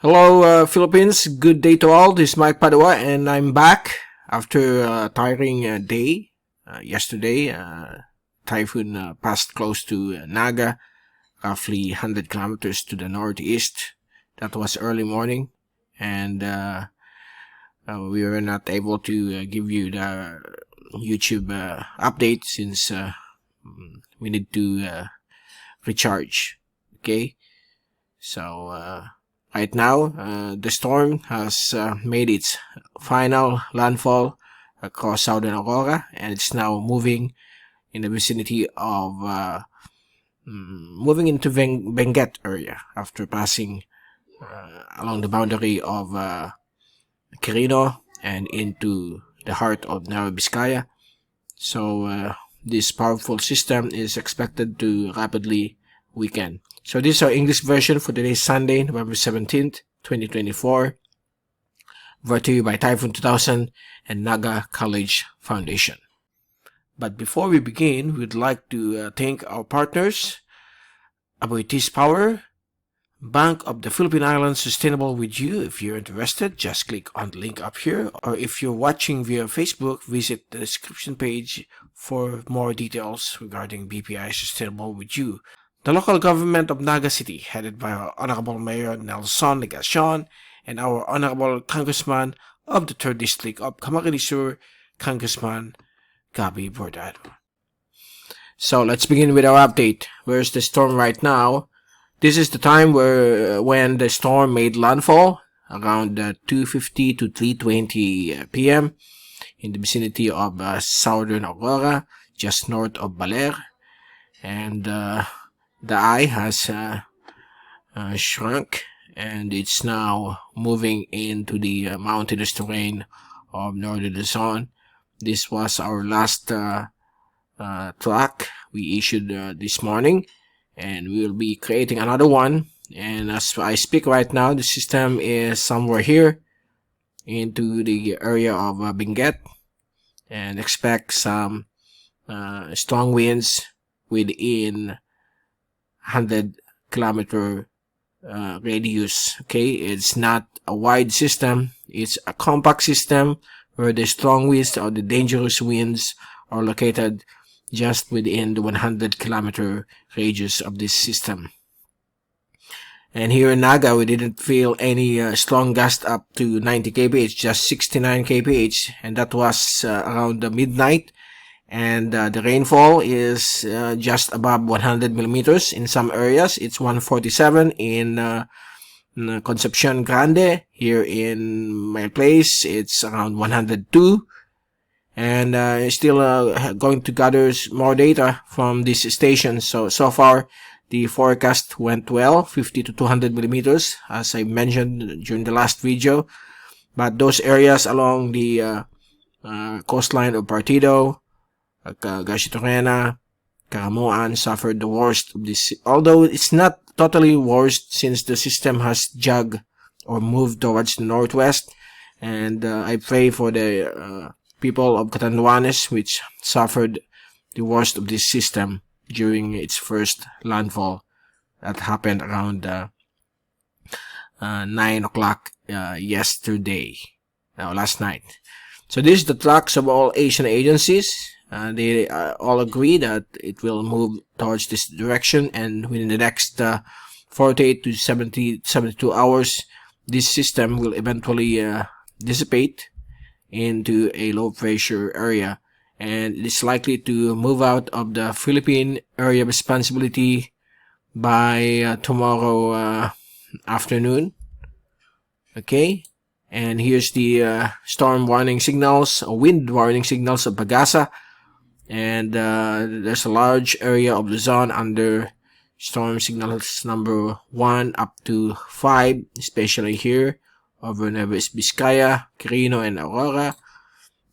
Hello, Philippines. Good day to all. This is Mike Padua, and I'm back after a tiring day. Yesterday, typhoon passed close to Naga, roughly 100 kilometers to the northeast. That was early morning, and we were not able to give you the YouTube update since we need to recharge. Okay, so right now, the storm has made its final landfall across Southern Aurora, and it's now moving in the vicinity of moving into Benguet area after passing along the boundary of Quirino and into the heart of Nueva Vizcaya. So this powerful system is expected to rapidly weaken. So this is our English version for today's Sunday, November 17th, 2024. Brought to you by Typhoon 2000 and Naga College Foundation. But before we begin, we'd like to thank our partners, Aboitiz Power, Bank of the Philippine Islands, Sustainable with You. If you're interested, just click on the link up here. Or if you're watching via Facebook, visit the description page for more details regarding BPI Sustainable with You. The local government of Naga City, headed by our Honorable Mayor Nelson Legacion and our Honorable Congressman of the 3rd District of Camarines Sur, Congressman Gabi Bordado. So let's begin with our update. Where's the storm right now? This is the time when the storm made landfall, around 2:50 to 3:20 p.m. in the vicinity of Southern Aurora, just north of Baler. And the eye has shrunk, and it's now moving into the mountainous terrain of northern Luzon. This was our last track we issued this morning, and we will be creating another one. And as I speak right now, the system is somewhere here into the area of Benguet, and expect some strong winds within 100-kilometer radius. Okay, it's not a wide system, it's a compact system where the strong winds or the dangerous winds are located just within the 100-kilometer radius of this system. And here in Naga, we didn't feel any strong gust up to 90 kph, just 69 kph, and that was around the midnight. And the rainfall is just above 100 millimeters in some areas. It's 147 in Concepcion Grande. Here in my place, it's around 102. And still going to gather more data from this station. So far, the forecast went well, 50 to 200 millimeters, as I mentioned during the last video. But those areas along the coastline of Partido, Gashitorena, Caramoan suffered the worst of this, although it's not totally worst since the system has jogged or moved towards the northwest. And I pray for the people of Catanduanes, which suffered the worst of this system during its first landfall that happened around 9 o'clock yesterday, last night. So this is the tracks of all Asian agencies. They all agree that it will move towards this direction, and within the next 48 to 72 hours, this system will eventually dissipate into a low pressure area, and it's likely to move out of the Philippine area of responsibility by tomorrow afternoon. Okay, and here's the storm warning signals, wind warning signals of Pagasa. And there's a large area of Luzon under storm signals number 1 up to 5, especially here over Nueva Vizcaya, Quirino, and Aurora.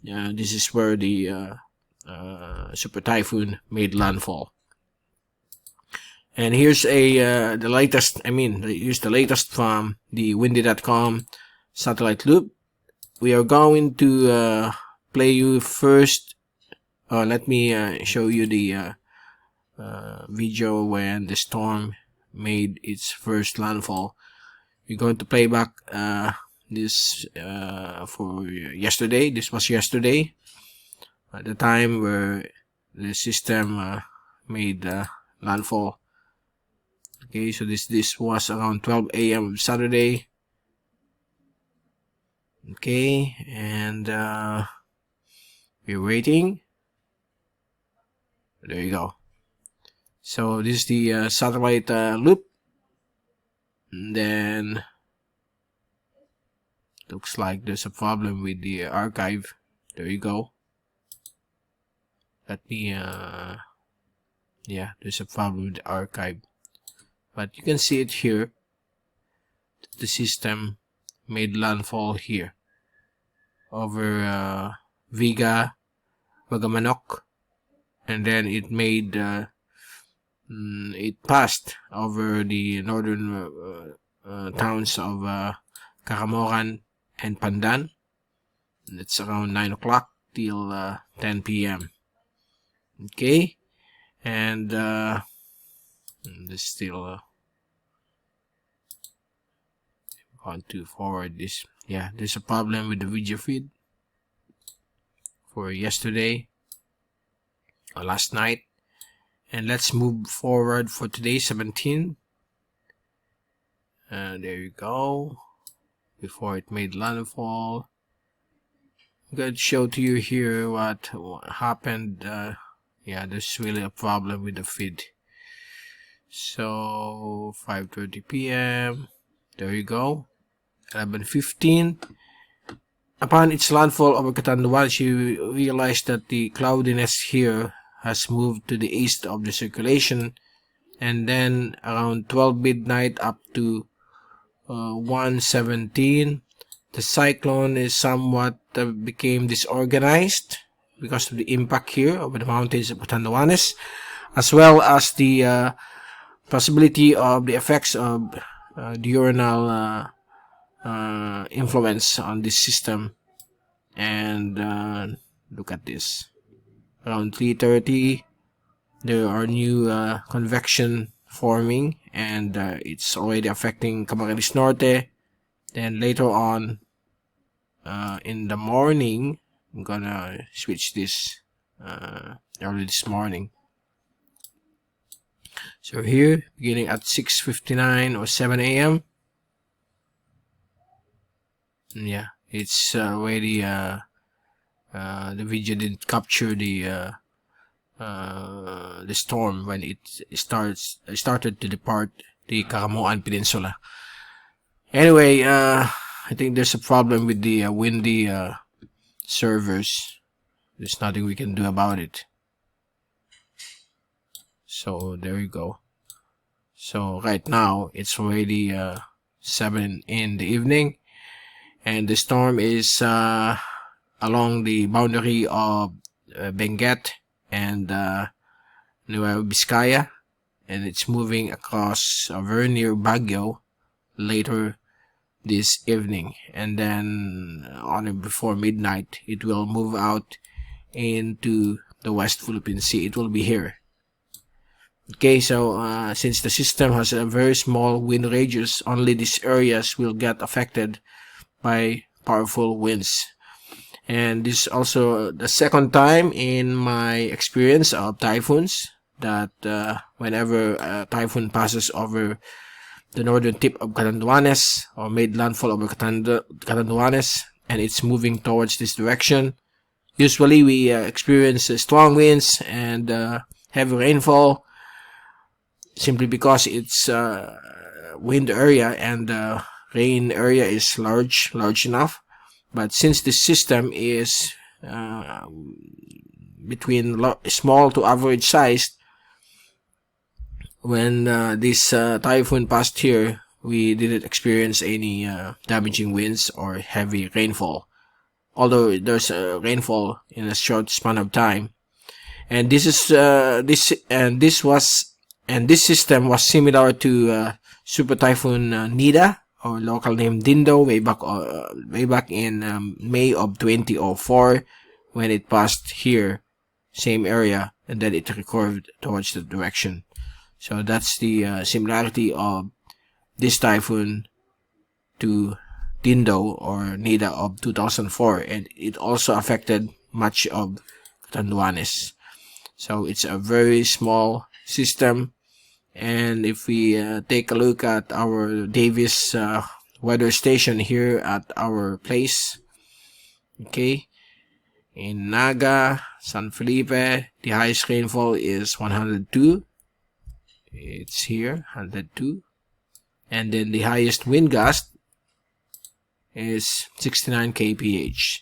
This is where the super typhoon made landfall. And here's the latest. Here's the latest from the windy.com satellite loop. We are going to play you first. Let me show you the video when the storm made its first landfall. we're going to play back this for yesterday. This was yesterday, at the time where the system made landfall. Okay, so this was around 12 a.m. Saturday. Okay, and we're waiting. There you go. So this is the satellite loop. And then looks like there's a problem with the archive. There you go. Let me yeah, there's a problem with the archive, but you can see it here. The system made landfall here over Viga, Wagamanok, and then it made it passed over the northern towns of Caramoran and Pandan. It's around 9 o'clock till 10 p.m. Okay, and this still want to forward this. Yeah, there's a problem with the video feed for yesterday or last night. And let's move forward for today, 17. There you go. Before it made landfall. I'm going to show to you here what happened. Yeah, there's really a problem with the feed. So 5:30 p.m. There you go. 11:15. Upon its landfall over Catanduanes, you realize that the cloudiness here has moved to the east of the circulation, and then around 12 midnight up to 1:17, the cyclone is somewhat became disorganized because of the impact here over the mountains of Catanduanes, as well as the possibility of the effects of diurnal influence on this system. And look at this. Around 3:30, there are new convection forming, and it's already affecting Camarines Norte. Then later on in the morning, I'm gonna switch this early this morning. So here, beginning at 6:59 or 7 a.m. Yeah, it's already the video didn't capture the storm when it started to depart the Caramoan Peninsula. Anyway, I think there's a problem with the windy servers. There's nothing we can do about it. So there you go. So right now it's already 7 in the evening, and the storm is along the boundary of Benguet and Nueva Vizcaya, and it's moving across very near Baguio later this evening, and then on and before midnight it will move out into the West Philippine Sea. It will be here. Okay, so since the system has a very small wind radius, only these areas will get affected by powerful winds. And this is also the second time in my experience of typhoons that whenever a typhoon passes over the northern tip of Catanduanes or made landfall over Catanduanes and it's moving towards this direction, usually we experience strong winds and heavy rainfall, simply because it's wind area and rain area is large enough. But since this system is between small to average sized, when this typhoon passed here, we didn't experience any damaging winds or heavy rainfall, although there's rainfall in a short span of time. And this is this system was similar to Super Typhoon Nida, or local name Dindo, way back in May of 2004, when it passed here, same area, and then it recurved towards the direction. So that's the similarity of this typhoon to Dindo or Nida of 2004, and it also affected much of Catanduanes. So it's a very small system. And if we take a look at our Davis weather station here at our place, okay, in Naga, San Felipe, the highest rainfall is 102. It's here, 102. And then the highest wind gust is 69 kph.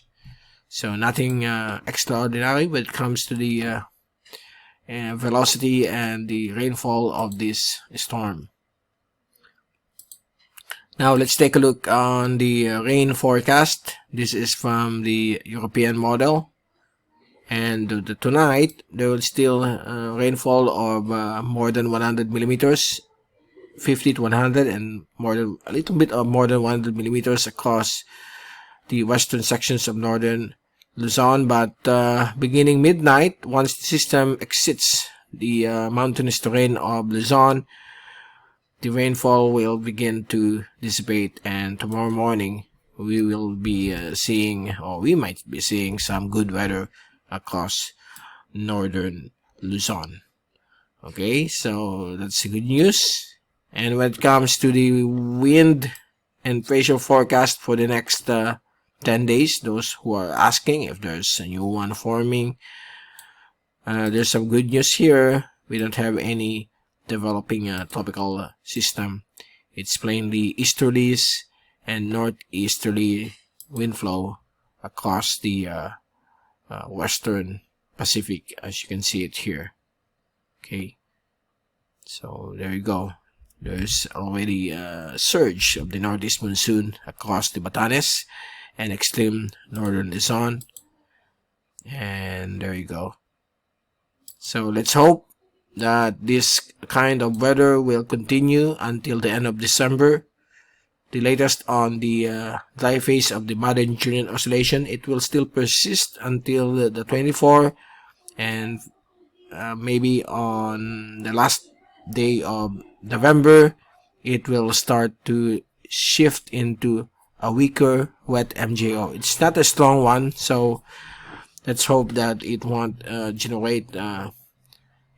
So nothing extraordinary when it comes to the velocity and the rainfall of this storm. Now let's take a look on the rain forecast. This is from the European model, and tonight there will still rainfall of more than 100 millimeters, 50 to 100, and a little bit of more than 100 millimeters across the western sections of northern Luzon. But beginning midnight, once the system exits the mountainous terrain of Luzon, the rainfall will begin to dissipate, and tomorrow morning we will be seeing, or we might be seeing, some good weather across northern Luzon. Okay, so that's good news. And when it comes to the wind and pressure forecast for the next 10 days, those who are asking if there's a new one forming, there's some good news here. We don't have any developing tropical system. It's plainly easterlies and northeasterly wind flow across the western Pacific, as you can see it here. Okay, so there you go. There's already a surge of the northeast monsoon across the Batanes and extreme northern Luzon, and there you go. So let's hope that this kind of weather will continue until the end of December. The latest on the dry phase of the modern Julian oscillation, it will still persist until the 24th, and maybe on the last day of November it will start to shift into a weaker wet MJO. It's not a strong one, so let's hope that it won't generate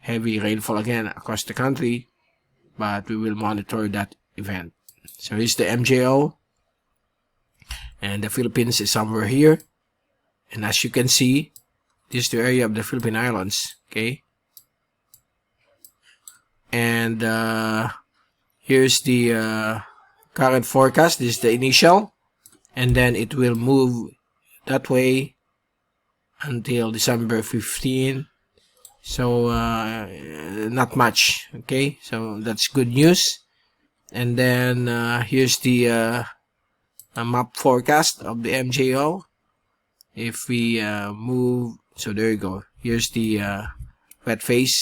heavy rainfall again across the country, but we will monitor that event. So here's the MJO, and the Philippines is somewhere here, and as you can see, this is the area of the Philippine Islands. Okay, and here's the current forecast. This is the initial, and then it will move that way until December 15. So not much. Okay, so that's good news. And then here's the map forecast of the MJO. If we move, so there you go. Here's the wet phase.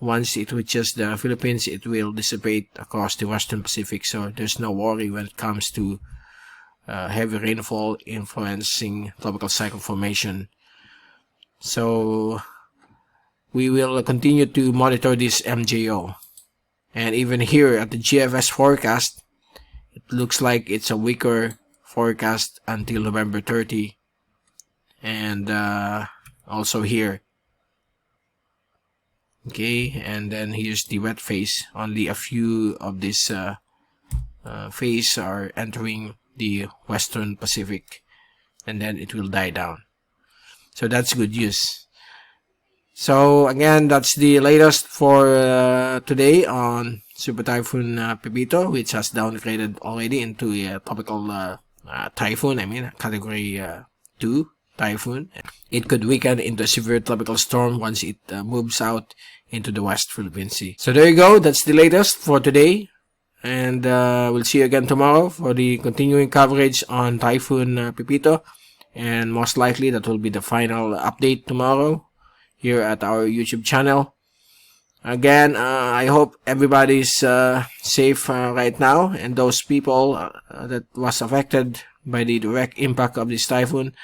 Once it reaches the Philippines, it will dissipate across the western Pacific. So there's no worry when it comes to heavy rainfall influencing tropical cycle formation. So we will continue to monitor this MJO. And even here at the GFS forecast, it looks like it's a weaker forecast until November 30. And also here. Okay, and then here's the wet phase. Only a few of this phase are entering the western Pacific, and then it will die down. So that's good news. So again, that's the latest for today on Super Typhoon Pepito, which has downgraded already into a tropical typhoon. I mean, category 2 typhoon. It could weaken into a severe tropical storm once it moves out into the West Philippine Sea. So there you go. That's the latest for today. And we'll see you again tomorrow for the continuing coverage on Typhoon Pepito. And most likely that will be the final update tomorrow here at our YouTube channel. Again, I hope everybody's safe right now, and those people that was affected by the direct impact of this typhoon,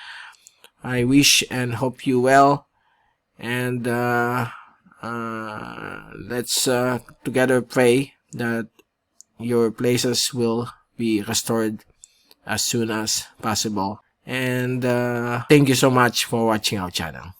I wish and hope you well, and let's together pray that your places will be restored as soon as possible. And thank you so much for watching our channel.